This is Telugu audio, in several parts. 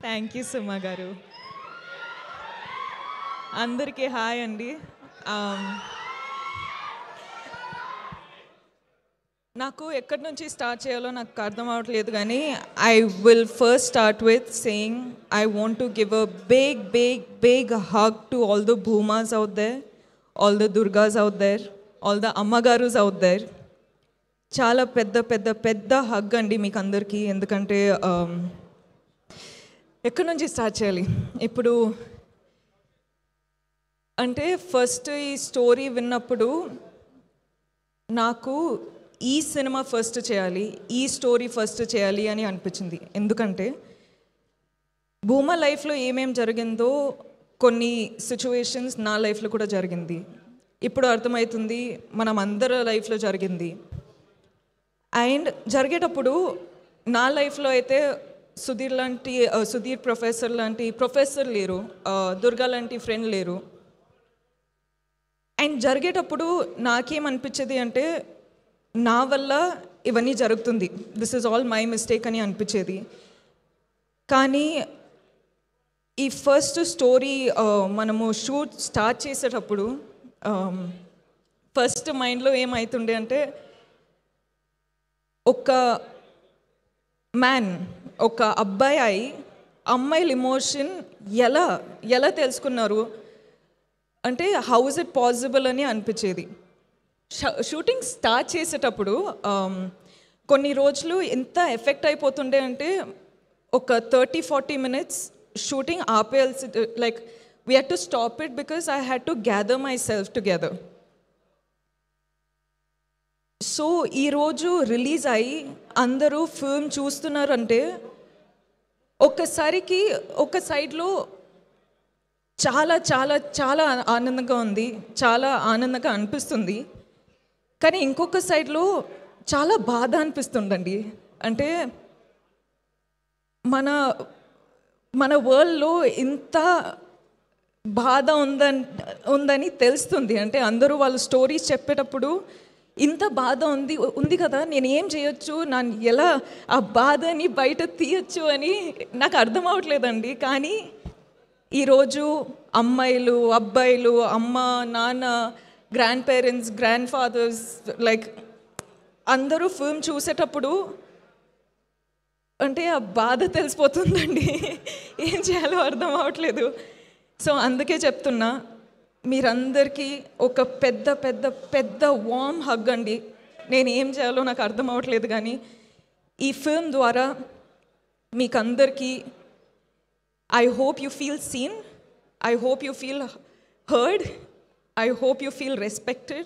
థ్యాంక్ యూ సుమ గారు. అందరికీ హాయ్ అండి. నాకు ఎక్కడి నుంచి స్టార్ట్ చేయాలో నాకు అర్థం అవ్వట్లేదు, కానీ I will first start with saying I want to give a big hug to all the Bhumas out there, all the Durgas out there, all the Ammagarus out there. చాలా పెద్ద పెద్ద పెద్ద హగ్ అండి మీకు అందరికీ. ఎందుకంటే ఎక్కడి నుంచి స్టార్ట్ చేయాలి ఇప్పుడు అంటే, ఫస్ట్ ఈ స్టోరీ విన్నప్పుడు నాకు ఈ సినిమా ఫస్ట్ చేయాలి, ఈ స్టోరీ ఫస్ట్ చేయాలి అని అనిపించింది. ఎందుకంటే భూమా లైఫ్లో ఏమేం జరిగిందో కొన్ని సిచ్యువేషన్స్ నా లైఫ్లో కూడా జరిగింది. ఇప్పుడు అర్థమవుతుంది మనం అందరి లైఫ్లో జరిగింది. అండ్ జరిగేటప్పుడు నా లైఫ్లో అయితే సుధీర్ ప్రొఫెసర్ లాంటి ప్రొఫెసర్ లేరు, దుర్గా లాంటి ఫ్రెండ్ లేరు. అండ్ జరిగేటప్పుడు నాకేమనిపించేది అంటే, నా వల్ల ఇవన్నీ జరుగుతుంది, this is all my mistake అని అనిపించేది. కానీ ఈ ఫస్ట్ స్టోరీ మనము షూట్ స్టార్ట్ చేసేటప్పుడు ఫస్ట్ మైండ్లో ఏమవుతుండే అంటే, ఒక మ్యాన్, ఒక అబ్బాయి అమ్మాయిల ఎమోషన్ ఎలా తెలుసుకున్నారు అంటే, హౌ ఇస్ ఇట్ పాసిబుల్ అని అనిపించేది. షూటింగ్ స్టార్ట్ చేసేటప్పుడు కొన్ని రోజులు ఎంత ఎఫెక్ట్ అయిపోతుండే అంటే, ఒక 30-40 minutes షూటింగ్ ఆపేయాల్సి, like we had to stop it because I had to gather my self together. So ఈరోజు రిలీజ్ అయ్యి అందరూ ఫిల్మ్ చూస్తున్నారంటే, ఒక్కసారికి ఒక సైడ్లో చాలా చాలా చాలా ఆనందంగా ఉంది, చాలా ఆనందంగా అనిపిస్తుంది. కానీ ఇంకొక సైడ్లో చాలా బాధ అనిపిస్తుందండి. అంటే మన వరల్డ్లో ఇంత బాధ ఉందని తెలుస్తుంది. అంటే అందరూ వాళ్ళ స్టోరీస్ చెప్పేటప్పుడు ఇంత బాధ ఉంది కదా, నేను ఏం చేయొచ్చు, నన్ను ఎలా ఆ బాధని బయట తీయచ్చు అని నాకు అర్థం అవ్వట్లేదండి. కానీ ఈరోజు అమ్మాయిలు, అబ్బాయిలు, అమ్మ, నాన్న, grandparents, grandfathers, like అందరూ ఫిల్మ్ చూసేటప్పుడు అంటే ఆ బాధ తెలిసిపోతుందండి. ఏం చేయాలో అర్థం అవ్వట్లేదు. సో అందుకే చెప్తున్నా, మీరందరికీ ఒక పెద్ద పెద్ద పెద్ద వార్మ్ హగ్ అండి. నేను ఏం చేయాలో నాకు అర్థం అవ్వట్లేదు, కానీ ఈ ఫిల్మ్ ద్వారా మీకందరికీ I hope you feel seen, I hope you feel heard, I hope you feel respected,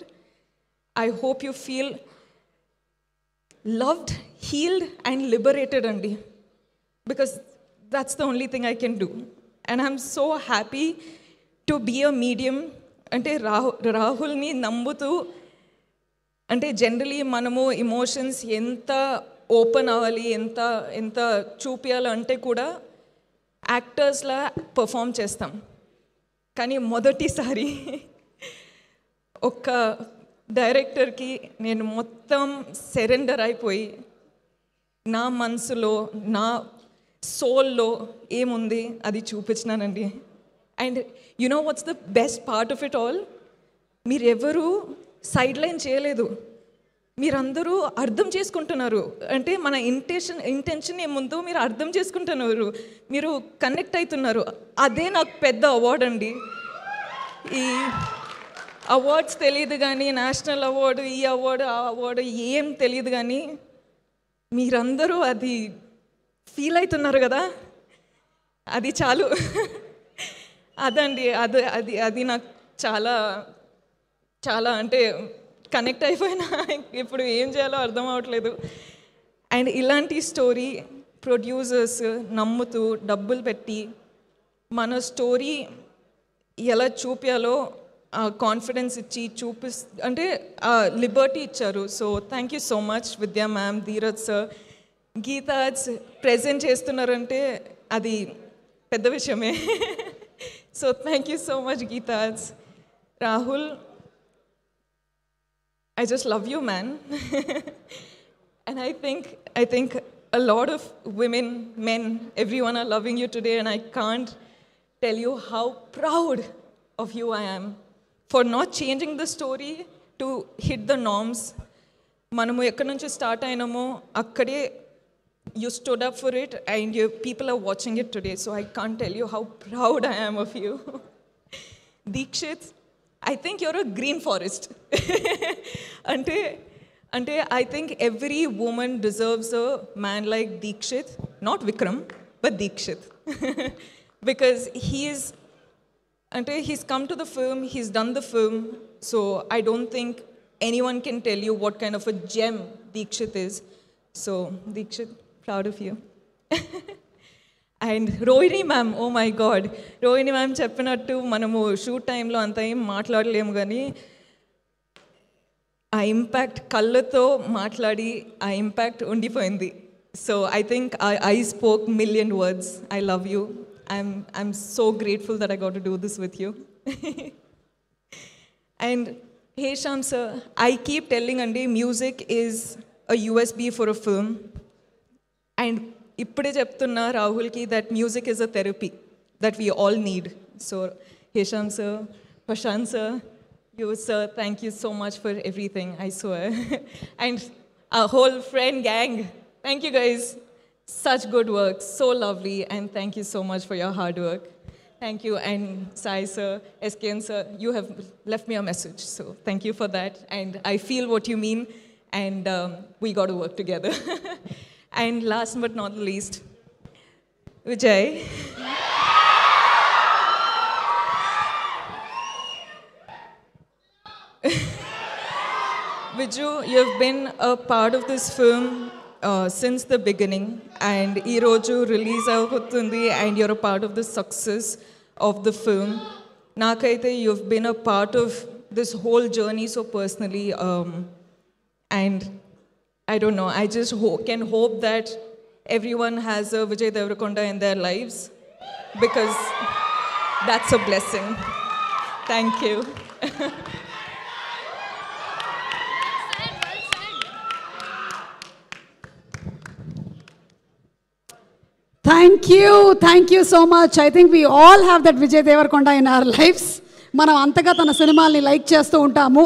I hope you feel loved, healed and liberated andi, because that's the only thing I can do. And I'm so happy to be a medium. అంటే రాహుల్ని నమ్ముతూ, అంటే జనరలీ మనము ఎమోషన్స్ ఎంత ఓపెన్ అవ్వాలి, ఎంత చూపించాలంటే కూడా యాక్టర్స్లా పర్ఫామ్ చేస్తాం. కానీ మొదటిసారి ఒక డైరెక్టర్కి నేను మొత్తం సరెండర్ అయిపోయి, నా మనసులో, నా సోల్లో ఏముంది అది చూపించినానండి. And you know what's the best part of it all, మీరెవరూ సైడ్ లైన్ చేయలేదు, మీరందరూ అర్థం చేసుకుంటున్నారు. అంటే మన ఇంటెన్షన్ ఏముందో మీరు అర్థం చేసుకుంటున్నారు, మీరు కనెక్ట్ అవుతున్నారు. అదే నాకు పెద్ద అవార్డ్ అండి. ఈ అవార్డ్స్ తెలియదు కానీ, నేషనల్ అవార్డు, ఈ అవార్డు, ఆ అవార్డు ఏం తెలియదు, కానీ మీరందరూ అది ఫీల్ అవుతున్నారు కదా, అది చాలు. అదండి, అది నాకు చాలా చాలా అంటే కనెక్ట్ అయిపోయినా. ఇప్పుడు ఏం చేయాలో అర్థం అవ్వట్లేదు. అండ్ ఇలాంటి స్టోరీ ప్రొడ్యూసర్స్ నమ్ముతూ డబ్బులు పెట్టి మన స్టోరీ ఎలా చూపించాలో కాన్ఫిడెన్స్ ఇచ్చి అంటే లిబర్టీ ఇచ్చారు. So thank you so much విద్యా మ్యామ్, ధీరజ్ సార్, గీతాజ్ ప్రెజెంట్ చేస్తున్నారంటే అది పెద్ద విషయమే. So thank you so much గీతాజ్. Rahul, I just love you, man. And I think a lot of women, men, everyone are loving you today, and I can't tell you how proud of you I am for not changing the story to hit the norms. మనము ఎక్కడి నుంచి స్టార్ట్ అయినామో అక్కడే you stood up for it, and people are watching it today, so I can't tell you how proud I am of you. Deekshith, I think you're a green forest. Ante I think every woman deserves a man like Deekshith, not Vikram, but Deekshith. Because he's come to the film, he's done the film, so I don't think anyone can tell you what kind of a gem Deekshith is. So Deekshith, proud of you. And Rohini ma'am, oh my God, Rohini ma'am చెప్పినట్టు మనము షూట్ టైంలో అంత ఏం మాట్లాడలేము కానీ ఆ ఇంపాక్ట్ కళ్ళతో మాట్లాడి ఆ ఇంపాక్ట్ ఉండిపోయింది. So I think I spoke million words. I love you. I'm so grateful that I got to do this with you. And Hesham sir, I keep telling Andi, music is a USB for a film. And ippade cheptunna Rahul ki that music is a therapy that we all need. So Hesham sir, Prashant sir, you sir, thank you so much for everything, I swear. And our whole friend gang, thank you guys. Such good work, so lovely, and thank you so much for your hard work. Thank you, and Sai sir, SKN sir, you have left me a message, so thank you for that. And I feel what you mean, and we got to work together. And last but not least, Vijay. Viju, you've been a part of this film since the beginning, and ee roju release avutundi, and you're a part of the success of the film. Nakaithe you've been a part of this whole journey so personally, and I don't know, I just can hope that everyone has a Vijay Deverakonda in their lives, because that's a blessing. Thank you. Thank you so much. I think we all have that Vijay Deverakonda in our lives. మనం అంతగా తన సినిమాల్ని లైక్ చేస్తూ ఉంటాము.